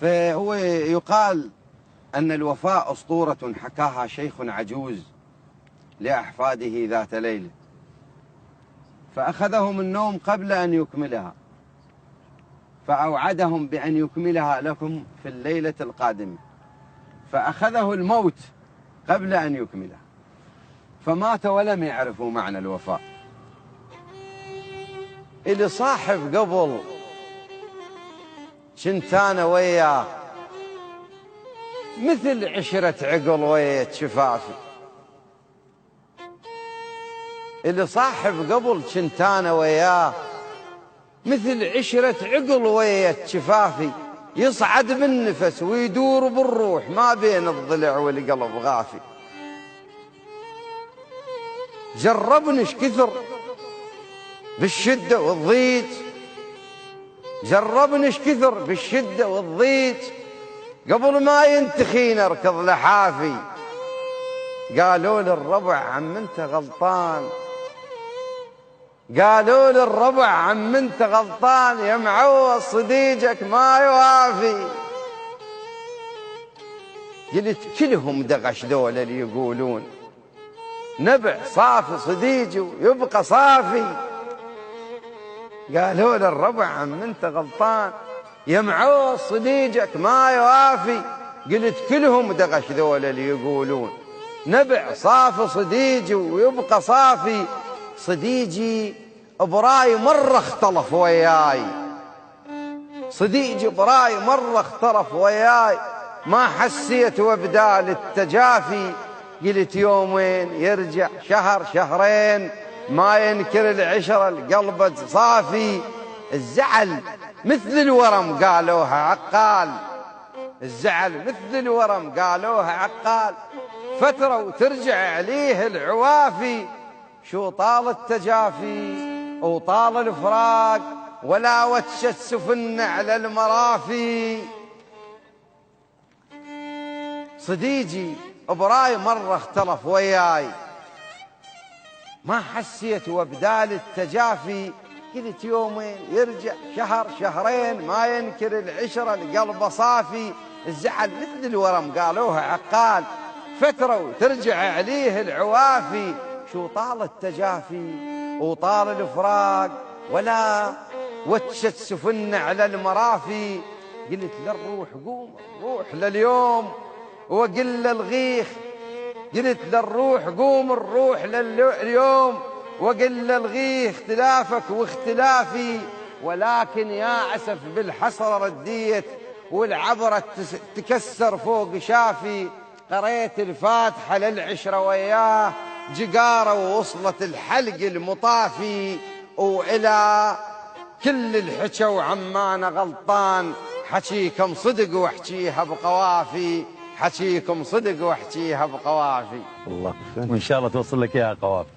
فهو يقال أن الوفاء أسطورة حكاها شيخ عجوز لأحفاده ذات ليلة، فأخذهم النوم قبل أن يكملها، فأوعدهم بأن يكملها لكم في الليلة القادمة، فأخذه الموت قبل أن يكملها، فمات ولم يعرفوا معنى الوفاء. اللي صاحب قبل كنت أنا وياه مثل عشرة عقل ويا شفافي، اللي صاحب قبل كنت أنا وياه مثل عشرة عقل ويا شفافي، يصعد بالنفس ويدور بالروح ما بين الضلع والقلب غافي. جربني ايش كثر بالشدة والضيق، جربني ايش كثر بالشدة والضيق، قبل ما ينتخين اركض لحافي. قالوا للربع عم انت غلطان، قالوا للربع عم انت غلطان، يا معوض صديقك ما يوافي. قلت كلهم دغش ذول اللي يقولون نبع صافي صديقي ويبقى صافي. قالوا للربع عم انت غلطان، يا معوض صديقك ما يوافي. قلت كلهم دغش ذول اللي يقولون نبع صافي صديقي ويبقى صافي. صديقي براي مرة اختلف وياي، صديقي براي مرة اختلف وياي، ما حسيت وبدال التجافي. قلت يومين يرجع شهر شهرين، ما ينكر العشرة القلب صافي. الزعل مثل الورم قالوها عقال، الزعل مثل الورم قالوها عقال، فترة وترجع عليه العوافي. شو طال التجافي وطال الفراق، ولا وتش السفن على المرافي. صديقي براي مرة اختلف وياي، ما حسيت وبدال التجافي. قلت يومين يرجع شهر شهرين، ما ينكر العشرة القلب صافي. الزعل مثل الورم قالوها عقال، فترة وترجع عليه العوافي. شو طال التجافي وطال الفراق، ولا وتشت سفن على المرافي. قلت للروح قوم الروح لليوم وقل الغيخ، قلت للروح قوم الروح لليوم وقل الغيخ، اختلافك واختلافي. ولكن يا أسف بالحسرة رديت والعبرة تكسر فوق شافي. قريت الفاتحة للعشرة وياه جقارة ووصلت الحلق المطافي، وإلى كل الحكى وعمانة غلطان، حكيكم صدق واحكيها بقوافي، حكيكم صدق واحكيها بقوافي. الله، وإن شاء الله توصل لك يا قوافي.